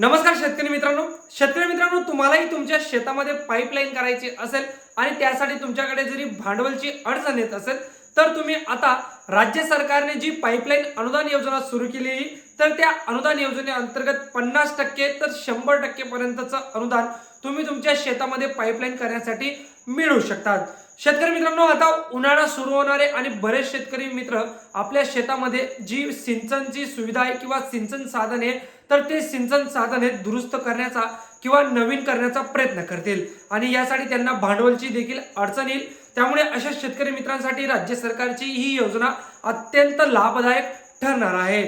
नमस्कार शेतकरी मित्रांनो तुम्हालाही तुमच्या शेतामध्ये पाईपलाईन करायची असेल आणि त्यासाठी तुमच्याकडे जरी भांडवलची अडचण येत असेल तर तुम्ही आता राज्य सरकारने जी पाईपलाईन अनुदान योजना सुरू केली तर त्या अनुदान योजनेअंतर्गत 50% तर 100% पर्यंतचं अनुदान तुम्ही तुमच्या शेतामध्ये पाईपलाईन करण्यासाठी मिळवू शकतात। शेतकरी मित्रांनो, आता उन्हाळा सुरू होणार आहे आणि बरेच शेतकरी मित्र आपल्या शेतामध्ये जी सिंचनची सुविधा आहे किंवा सिंचन साधन आहे तर ते सिंचन साधन हे दुरुस्त करण्याचा किंवा नवीन करण्याचा प्रयत्न करतील आणि यासाठी त्यांना भांडवलची देखील अडचण येईल। त्यामुळे अशा शेतकरी मित्रांसाठी राज्य सरकारची ही योजना अत्यंत लाभदायक ठरणार आहे।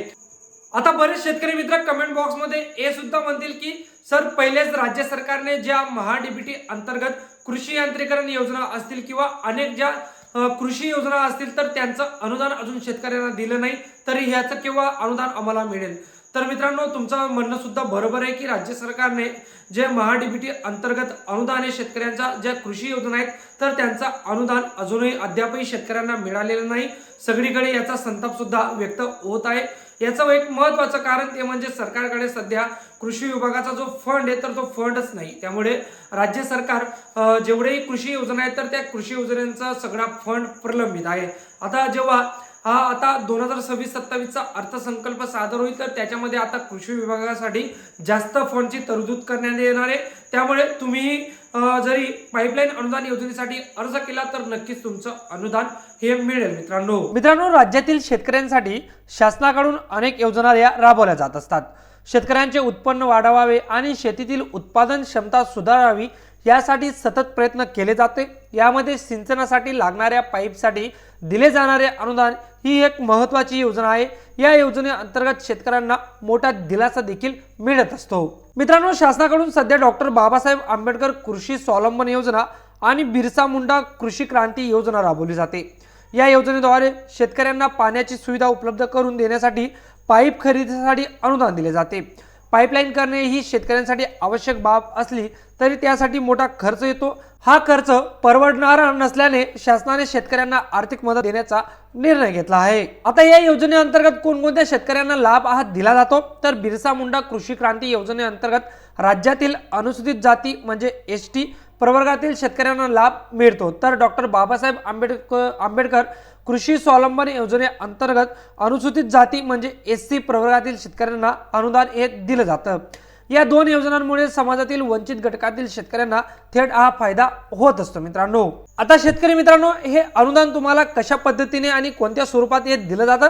आता बरेच शेतकरी मित्र कमेंट बॉक्स मध्ये हे सुद्धा म्हणतील की सर, पहिलेच राज्य सरकारने ज्या महाडीबीटी अंतर्गत कृषी यांत्रिकरण योजना असतील किंवा अनेक ज्या कृषी योजना असतील तर त्यांचं अनुदान अजून शेतकऱ्यांना दिलं नाही, तरी ह्याचं केव्हा अनुदान आम्हाला मिळेल? तर मित्रांनो, तुमचं म्हणणं सुद्धा बरोबर आहे की राज्य सरकारने जे महाडीबीटी अंतर्गत अनुदान आहे शेतकऱ्यांच्या ज्या कृषी योजना आहेत तर त्यांचा अनुदान अजूनही अद्यापही शेतकऱ्यांना मिळालेलं नाही। सगळीकडे याचा संताप सुद्धा व्यक्त होत आहे। याचं एक महत्त्वाचं कारण ते म्हणजे सरकारकडे सध्या कृषी विभागाचा जो फंड आहे तर तो फंडच नाही। त्यामुळे राज्य सरकार जेवढेही कृषी योजना आहेत तर त्या कृषी योजनांचा सगळा फंड प्रलंबित आहे। आता जेव्हा आता 2026-27 चा अर्थसंकल्प सादर होईल तर त्याच्यामध्ये आता कृषी विभागासाठी जास्त फंडची तरतूद करण्यात येणार आहे। त्यामुळे तुम्ही जरी पाईपलाईन अनुदान योजनेसाठी अर्ज केला तर नक्कीच तुमचं अनुदान हे मिळेल। मित्रांनो, राज्यातील शेतकऱ्यांसाठी शासनाकडून अनेक योजना राबवल्या जात असतात। शेतकऱ्यांचे उत्पन्न वाढवावे आणि शेतीतील उत्पादन क्षमता सुधारावी यासाठी सतत प्रयत्न केले जाते। यामध्ये सिंचनासाठी लागणाऱ्या पाईपसाठी दिले जाणारे अनुदान ही एक महत्त्वाची योजना आहे। या योजनेअंतर्गत शेतकऱ्यांना मोठा दिलासा देखील मिळत असतो। मित्रांनो, शासनाकडून सध्या डॉक्टर बाबासाहेब आंबेडकर कृषी स्वावलंबन योजना आणि बिरसा मुंडा कृषी क्रांती योजना राबवली जाते। या योजनेद्वारे शेतकऱ्यांना पाण्याची सुविधा उपलब्ध करून देण्यासाठी पाईप खरेदीसाठी अनुदान दिले जाते। पाईपलाईन करणे ही शेतकऱ्यांसाठी आवश्यक बाब असली तरी त्यासाठी मोठा खर्च येतो। हा खर्च परवडणारा नसल्याने शासनाने शेतकऱ्यांना आर्थिक मदत देण्याचा निर्णय घेतला आहे। आता या योजनेअंतर्गत कोणकोणत्या शेतकऱ्यांना लाभ दिला जातो तर बिरसा मुंडा कृषी क्रांती योजनेअंतर्गत राज्यातील अनुसूचित जाती म्हणजे एसटी प्रवर्गातील शेतकऱ्यांना लाभ मिळतो। तर डॉक्टर बाबासाहेब आंबेडकर कृषी स्वावलंबन योजनेअंतर्गत अनुसूचित जाती म्हणजे एससी प्रवर्गातील शेतकऱ्यांना अनुदान हे दिलं जातं। या दोन योजनांमुळे समाजातील वंचित घटकातील शेतकऱ्यांना थेट हा फायदा होत असतो। मित्रांनो, आता शेतकरी मित्रांनो, हे अनुदान तुम्हाला कशा पद्धतीने आणि कोणत्या स्वरूपात हे दिलं जातं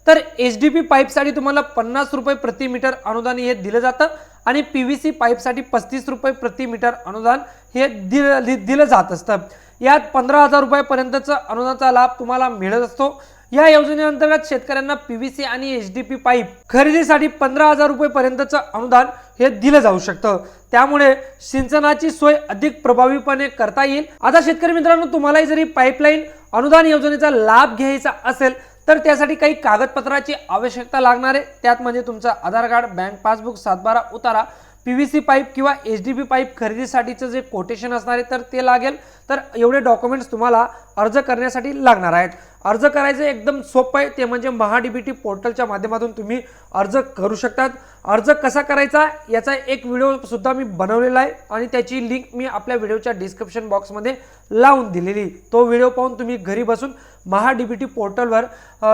तर एचडीपी पाईपसाठी तुम्हाला 50 रुपये प्रति मीटर अनुदान हे दिलं जातं आणि पीव्हीसी पाईपसाठी 35 रुपये प्रति मीटर अनुदान हे दिलं जात असतं। यात 15,000 रुपयापर्यंतचा अनुदानाचा लाभ तुम्हाला मिळत असतो। या योजनेअंतर्गत शेतकऱ्यांना पीव्हीसी आणि एचडीपी पाईप खरेदीसाठी 15,000 रुपयापर्यंतचं अनुदान हे दिलं जाऊ शकतं। त्यामुळे सिंचनाची सोय अधिक प्रभावीपणे करता येईल। आता शेतकरी मित्रांनो, तुम्हालाही जरी पाईपलाईन अनुदान योजनेचा लाभ घ्यायचा असेल तर त्यासाठी काही कागदपत्राची आवश्यकता लागणार आहे। त्यात म्हणजे तुमचा आधार कार्ड, बँक पासबुक, 7/12 उतारा, पीव्हीसी पाईप किंवा एचडीपी पाईप खरेदीसाठीचं जे कोटेशन असणार आहे तर ते लागेल। तर एवढे डॉक्युमेंट्स तुम्हाला अर्ज करण्यासाठी लागणार आहेत। अर्ज करायचं एकदम सोपं आहे, ते म्हणजे महाडीबीटी पोर्टलच्या माध्यमातून तुम्ही अर्ज करू शकतात। अर्ज कसा करायचा याचा एक व्हिडिओ सुद्धा मी बनवलेला आहे आणि त्याची लिंक मी आपल्या व्हिडिओच्या डिस्क्रिप्शन बॉक्समध्ये लावून दिलेली। तो व्हिडिओ पाहून तुम्ही घरी बसून महाडीबीटी पोर्टलवर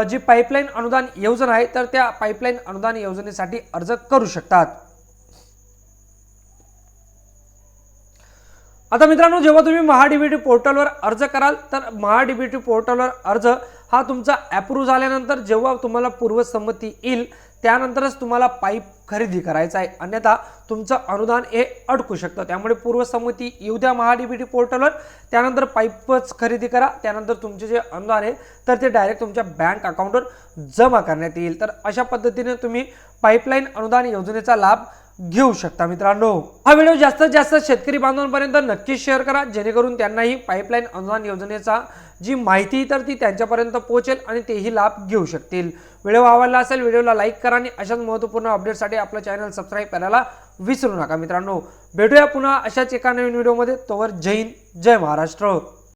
जी पाईपलाईन अनुदान योजना आहे तर त्या पाईपलाईन अनुदान योजनेसाठी अर्ज करू शकतात। आता मित्रांनो, जेव्हा तुम्ही महाडीबीटी पोर्टलवर अर्ज कराल तर महाडीबीटी पोर्टलवर अर्ज हा तुमचा अप्रूव्ह झाल्यानंतर जेव्हा तुम्हाला पूर्वसंमती येईल त्यानंतरच तुम्हाला पाईप खरेदी करायचा आहे, अन्यथा तुमचं अनुदान हे अडकू शकतं। त्यामुळे पूर्वसंमती येऊ द्या महाडीबीटी पोर्टलवर, त्यानंतर पाईपच खरेदी करा। त्यानंतर तुमचे जे अनुदान आहे तर ते डायरेक्ट तुमच्या बँक अकाउंटवर जमा करण्यात येईल। तर अशा पद्धतीने तुम्ही पाईपलाईन अनुदान योजनेचा लाभ घेऊ शकता। मित्रांनो, हा व्हिडिओ जास्तीत जास्त शेतकरी बांधवांपर्यंत नक्की शेअर करा जेणेकरून त्यांनाही पाईपलाईन अनुदान योजनेचा जी माहिती तर ती त्यांच्यापर्यंत पोहोचेल आणि तेही लाभ घेऊ शकतील। व्हिडिओ आवडला असेल व्हिडिओला लाईक करा आणि अशाच महत्त्वपूर्ण अपडेटसाठी आपलं चॅनल सबस्क्राईब करायला विसरू नका। मित्रांनो, भेटूया पुन्हा अशाच एका नवीन व्हिडिओमध्ये। तोवर जय हिंद, जय महाराष्ट्र।